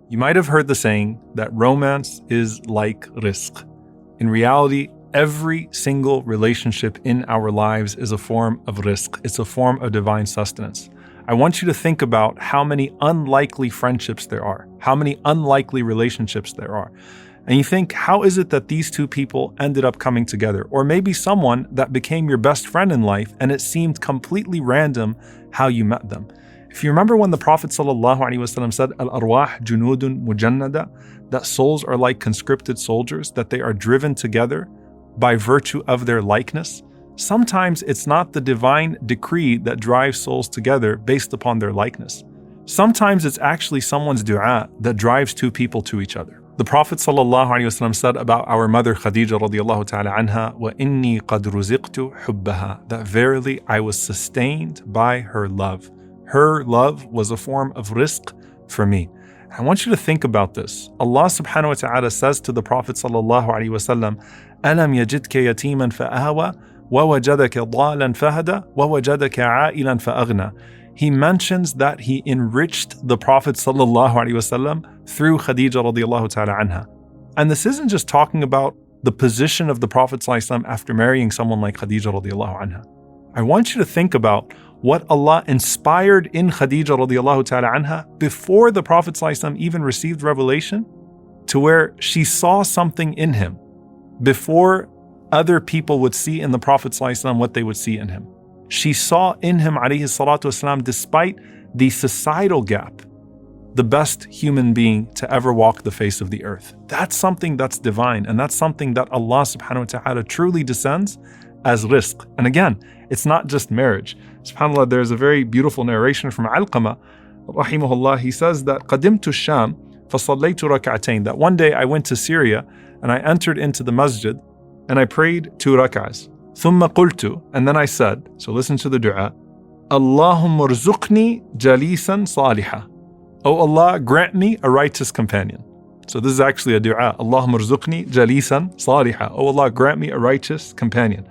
You might have heard the saying that romance is like rizq. In reality, every single relationship in our lives is a form of rizq. It's a form of divine sustenance. I want you to think about how many unlikely friendships there are, how many unlikely relationships there are. And you think, how is it that these two people ended up coming together? Or maybe someone that became your best friend in life and it seemed completely random how you met them. If you remember when the Prophet ﷺ said, Al-arwah junudun mujannada, that souls are like conscripted soldiers, that they are driven together by virtue of their likeness. Sometimes it's not the divine decree that drives souls together based upon their likeness. Sometimes it's actually someone's dua that drives two people to each other. The Prophet ﷺ said about our mother Khadija radiallahu ta'ala anha, وَإِنِّي قَدْ رُزِقْتُ حُبَّهَا, that verily I was sustained by her love. Her love was a form of rizq for me. I want you to think about this. Allah subhanahu wa ta'ala says to the Prophet sallallahu alaihi wasallam, أَلَمْ يَجِدْكَ يَتِيمًا فَآوَى وَوَجَدَكَ ضَالًا فَهَدَى وَوَجَدَكَ عَائِلًا فَأَغْنَى. He mentions that he enriched the Prophet sallallahu alaihi wasallam through Khadija radiallahu ta'ala anha. And this isn't just talking about the position of the Prophet sallallahu alaihi wasallam after marrying someone like Khadija radiallahu anha. I want you to think about what Allah inspired in Khadija radiallahu ta'ala anha before the Prophet ﷺ even received revelation, to where she saw something in him before other people would see in the Prophet ﷺ what they would see in him. She saw in him, alayhi salatu wasalam, despite the societal gap, the best human being to ever walk the face of the earth. That's something that's divine, and that's something that Allah subhanahu wa ta'ala truly descends as rizq. And again, it's not just marriage. SubhanAllah, there's a very beautiful narration from Alqama, rahimahullah. He says that قَدِمْتُ الشَّامِ فَصَلَّيْتُ رَكَعَتَيْن, that one day I went to Syria and I entered into the masjid and I prayed 2 rak'ahs. ثُمَّ قُلْتُ, and then I said, so listen to the dua, اللهم ارزقني جليسا صالحا. Oh Allah, grant me a righteous companion. So this is actually a dua. اللهم ارزقني جليسا صالحا. Oh Allah, grant me a righteous companion.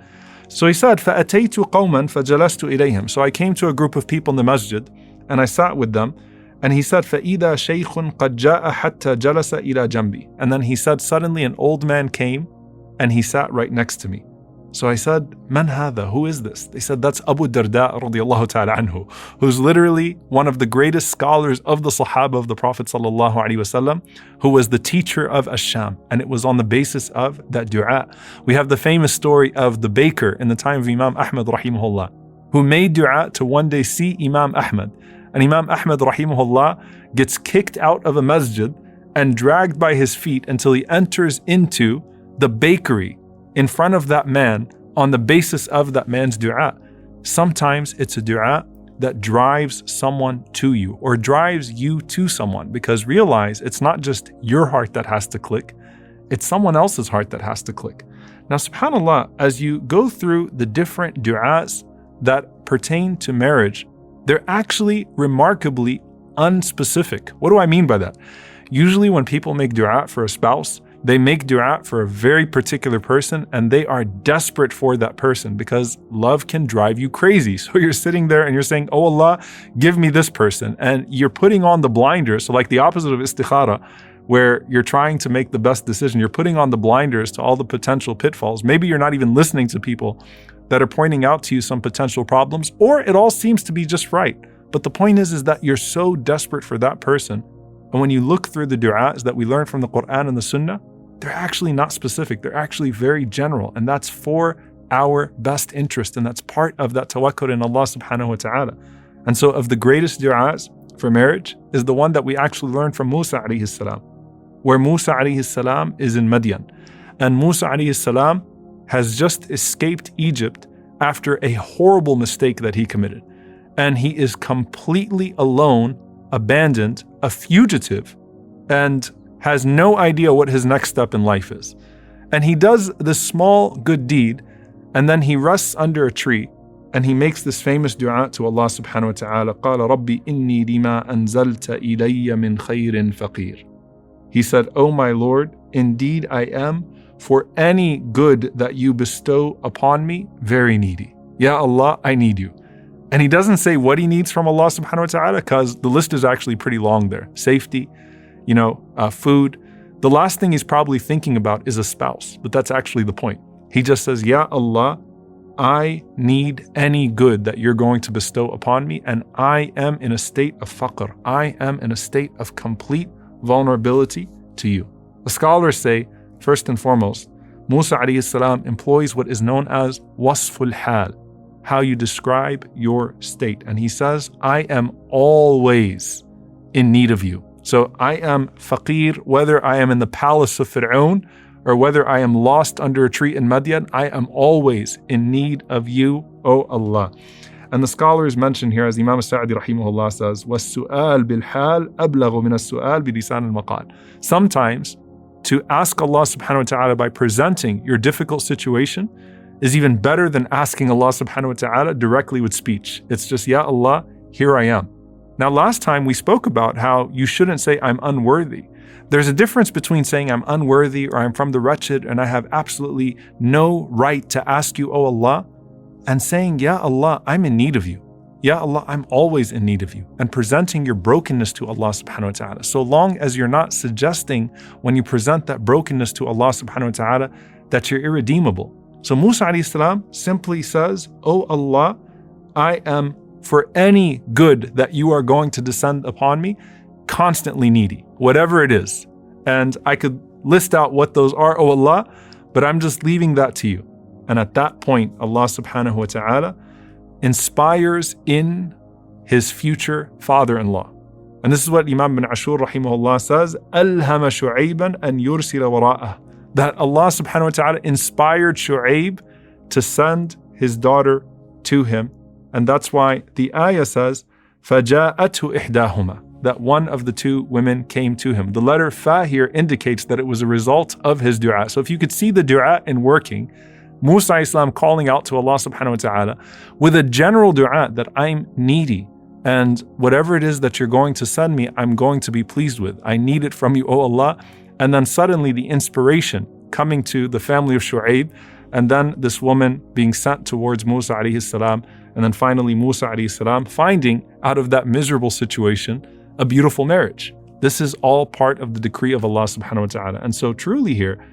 So he said, فَأَتَيْتُ قَوْمًا فَجَلَسْتُ إِلَيْهِمْ. So I came to a group of people in the masjid and I sat with them. And he said, فَإِذَا شَيْخٌ قَدْ جَاءَ حَتَّى جَلَسَ إِلَى جَنْبِي. And then he said, suddenly an old man came and he sat right next to me. So I said, Man hadha? Who is this? They said, that's Abu Darda radiallahu ta'ala anhu, who's literally one of the greatest scholars of the Sahaba of the Prophet sallallahu alaihi wasallam, who was the teacher of Ash-Sham. And it was on the basis of that dua. We have the famous story of the baker in the time of Imam Ahmad rahimahullah, who made dua to one day see Imam Ahmad. And Imam Ahmad rahimahullah gets kicked out of a masjid and dragged by his feet until he enters into the bakery in front of that man on the basis of that man's dua. Sometimes it's a dua that drives someone to you or drives you to someone, because realize it's not just your heart that has to click, it's someone else's heart that has to click. Now, subhanAllah, as you go through the different du'as that pertain to marriage, they're actually remarkably unspecific. What do I mean by that? Usually when people make dua for a spouse, they make dua for a very particular person and they are desperate for that person, because love can drive you crazy. So you're sitting there and you're saying, oh Allah, give me this person. And you're putting on the blinders. So like the opposite of istikhara, where you're trying to make the best decision, you're putting on the blinders to all the potential pitfalls. Maybe you're not even listening to people that are pointing out to you some potential problems, or it all seems to be just right. But the point is that you're so desperate for that person. And when you look through the du'as that we learn from the Quran and the Sunnah, they're actually not specific. They're actually very general. And that's for our best interest. And that's part of that tawakkul in Allah subhanahu wa ta'ala. And so of the greatest du'as for marriage is the one that we actually learned from Musa alayhi salam, where Musa alayhi salam is in Madian. And Musa alayhi salam has just escaped Egypt after a horrible mistake that he committed. And he is completely alone, abandoned, a fugitive, and has no idea what his next step in life is. And he does this small good deed, and then he rests under a tree, and he makes this famous dua to Allah subhanahu wa ta'ala, قَالَ رَبِّ إِنِّي لِمَا أَنزَلْتَ إِلَيَّ مِنْ خَيْرٍ فَقِيرٌ. He said, oh my Lord, indeed I am, for any good that you bestow upon me, very needy. Ya Allah, I need you. And he doesn't say what he needs from Allah subhanahu wa ta'ala, because the list is actually pretty long there. Safety, food. The last thing he's probably thinking about is a spouse, but that's actually the point. He just says, Ya Allah, I need any good that you're going to bestow upon me, and I am in a state of faqr. I am in a state of complete vulnerability to you. The scholars say, first and foremost, Musa alayhi salam employs what is known as wasful hal, how you describe your state. And he says, I am always in need of you. So I am faqir, whether I am in the palace of Fir'aun or whether I am lost under a tree in Madian, I am always in need of you, O Allah. And the scholars mention here, as Imam Sa'di rahimahullah says, وَالسُّؤَالِ بِالْحَالِ أَبْلَغُ مِنَ السُّؤَالِ بِلِسَانِ الْمَقَالِ. Sometimes to ask Allah subhanahu wa ta'ala by presenting your difficult situation is even better than asking Allah subhanahu wa ta'ala directly with speech. It's just, Ya Allah, here I am. Now, last time we spoke about how you shouldn't say, I'm unworthy. There's a difference between saying I'm unworthy or I'm from the wretched and I have absolutely no right to ask you, O Allah, and saying, Ya Allah, I'm in need of you. Ya Allah, I'm always in need of you. And presenting your brokenness to Allah subhanahu wa ta'ala. So long as you're not suggesting when you present that brokenness to Allah subhanahu wa ta'ala that you're irredeemable. So Musa alayhi salam simply says, O Allah, I am for any good that you are going to descend upon me, constantly needy, whatever it is. And I could list out what those are, O Allah, but I'm just leaving that to you. And at that point, Allah subhanahu wa ta'ala inspires in his future father-in-law. And this is what Imam bin Ashur rahimahullah says, أَلْهَمَ شُعَيْبًا أَنْ يُرْسِلَ وَرَاءَهُ. That Allah subhanahu wa ta'ala inspired Shu'aib to send his daughter to him. And that's why the ayah says, فَجَاءَتْهُ إِحْدَاهُمَا, that one of the two women came to him. The letter fa here indicates that it was a result of his dua. So if you could see the dua in working, Musa alayhi salam calling out to Allah subhanahu wa ta'ala with a general dua that I'm needy and whatever it is that you're going to send me, I'm going to be pleased with. I need it from you, O Allah. And then suddenly the inspiration coming to the family of Shu'aib, and then this woman being sent towards Musa alayhi salam, and then finally Musa alayhi salam finding out of that miserable situation a beautiful marriage. This is all part of the decree of Allah subhanahu wa ta'ala. And so truly here,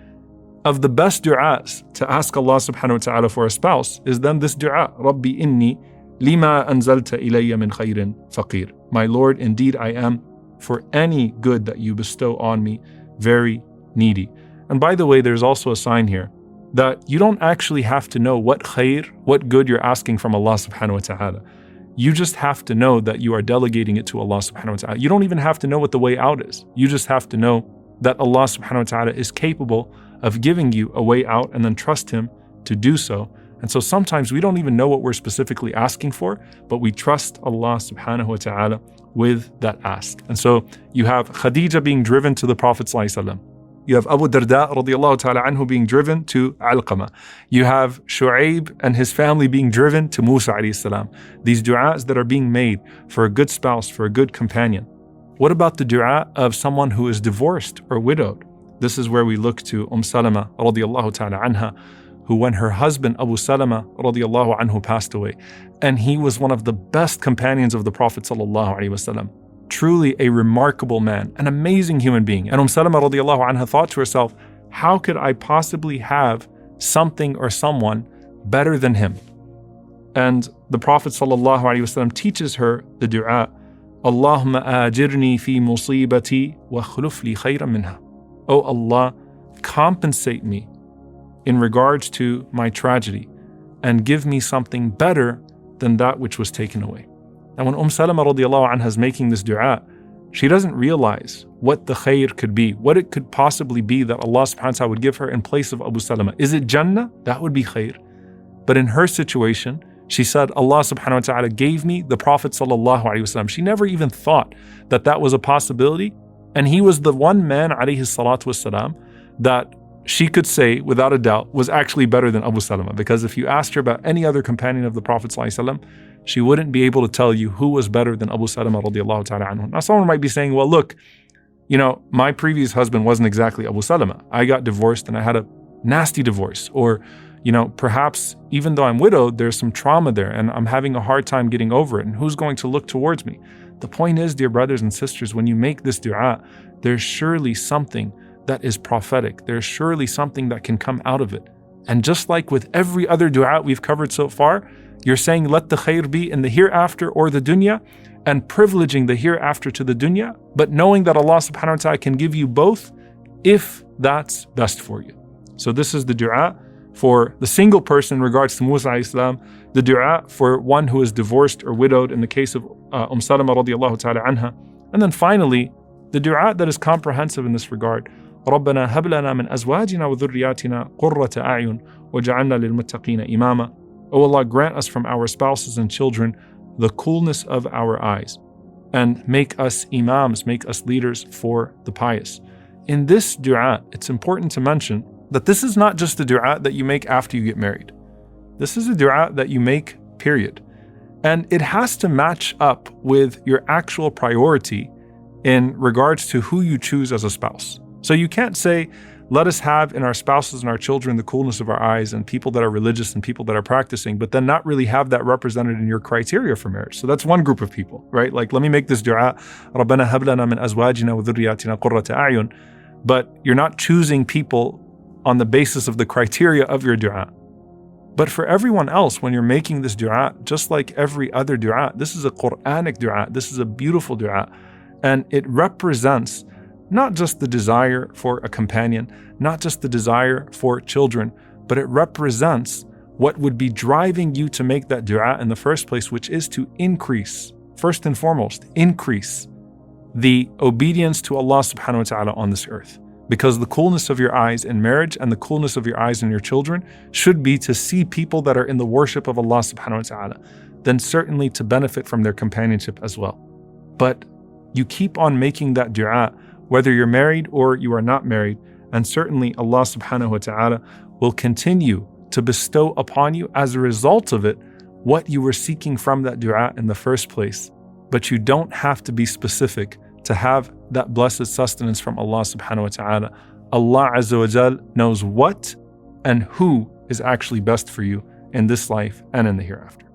of the best du'as to ask Allah subhanahu wa ta'ala for a spouse is then this du'a, Rabbi inni lima anzalta ilayya min khayrin faqir. My Lord, indeed I am for any good that you bestow on me very needy. And by the way, there's also a sign here that you don't actually have to know what khayr, what good you're asking from Allah subhanahu wa ta'ala. You just have to know that you are delegating it to Allah subhanahu wa ta'ala. You don't even have to know what the way out is. You just have to know that Allah subhanahu wa ta'ala is capable of giving you a way out and then trust Him to do so. And so sometimes we don't even know what we're specifically asking for, but we trust Allah subhanahu wa ta'ala with that ask. And so you have Khadija being driven to the Prophet sallallahu alaihi wasallam. You have Abu Darda radiallahu ta'ala anhu being driven to Alqamah. You have Shu'aib and his family being driven to Musa alayhi salam. These du'as that are being made for a good spouse, for a good companion. What about the du'a of someone who is divorced or widowed? This is where we look to Salama radiallahu ta'ala anha, who when her husband Abu Salama radiallahu anhu passed away, and he was one of the best companions of the Prophet sallallahu alaihi wasallam. Truly a remarkable man, an amazing human being. And Salama radiallahu anha thought to herself, how could I possibly have something or someone better than him? And the Prophet sallallahu alaihi wasallam teaches her the dua, Allahumma ajirni fi musibati wa khuluf li khayran minha. Oh Allah, compensate me in regards to my tragedy and give me something better than that which was taken away. And when Salama radiallahu anha is making this dua, she doesn't realize what the khayr could be, what it could possibly be that Allah subhanahu wa ta'ala would give her in place of Abu Salama. Is it Jannah? That would be khayr. But in her situation, she said, Allah subhanahu wa ta'ala gave me the Prophet sallallahu alaihi wasallam. She never even thought that that was a possibility. And he was the one man alayhi salatu wasalam that she could say without a doubt was actually better than Abu Salama. Because if you asked her about any other companion of the Prophet sallallahu alaihi wasallam, she wouldn't be able to tell you who was better than Abu Salama radiallahu ta'ala anhu. Now someone might be saying, well look, my previous husband wasn't exactly Abu Salama. I got divorced and I had a nasty divorce. Or, perhaps even though I'm widowed, there's some trauma there and I'm having a hard time getting over it. And who's going to look towards me? The point is, dear brothers and sisters, when you make this dua, there's surely something that is prophetic. There's surely something that can come out of it. And just like with every other dua we've covered so far, you're saying let the khair be in the hereafter or the dunya, and privileging the hereafter to the dunya, but knowing that Allah subhanahu wa ta'ala can give you both if that's best for you. So this is the dua for the single person in regards to Musa alayhi salam, the dua for one who is divorced or widowed in the case of Salama radiallahu ta'ala anha. And then finally, the dua that is comprehensive in this regard, رَبَّنَا هَبْ لَنَا مِنْ أَزْوَاجِنَا وَذُرِّيَّاتِنَا قُرَّةَ أَعْيُنٍ وَجَعَلْنَا لِلْمُتَّقِينَ إِمَامًا. O Allah, grant us from our spouses and children the coolness of our eyes, and make us imams, make us leaders for the pious. In this dua, it's important to mention that this is not just a dua that you make after you get married. This is a dua that you make, period. And it has to match up with your actual priority in regards to who you choose as a spouse. So you can't say, let us have in our spouses and our children the coolness of our eyes and people that are religious and people that are practicing, but then not really have that represented in your criteria for marriage. So that's one group of people, right? Like, let me make this dua, رَبَّنَا هَبْ لَنَا مِنْ أَزْوَاجِنَا وَذُرِّيَّاتِنَا قُرَّةَ أَعْيُنٍ, but you're not choosing people on the basis of the criteria of your dua. But for everyone else, when you're making this dua, just like every other dua, this is a Quranic dua, this is a beautiful dua, and it represents not just the desire for a companion, not just the desire for children, but it represents what would be driving you to make that dua in the first place, which is to increase, first and foremost, increase the obedience to Allah subhanahu wa ta'ala on this earth. Because the coolness of your eyes in marriage and the coolness of your eyes in your children should be to see people that are in the worship of Allah subhanahu wa ta'ala, then certainly to benefit from their companionship as well. But you keep on making that dua whether you're married or you are not married, and certainly Allah subhanahu wa ta'ala will continue to bestow upon you as a result of it what you were seeking from that dua in the first place. But you don't have to be specific to have that blessed sustenance from Allah subhanahu wa ta'ala. Allah azza wa jal knows what and who is actually best for you in this life and in the hereafter.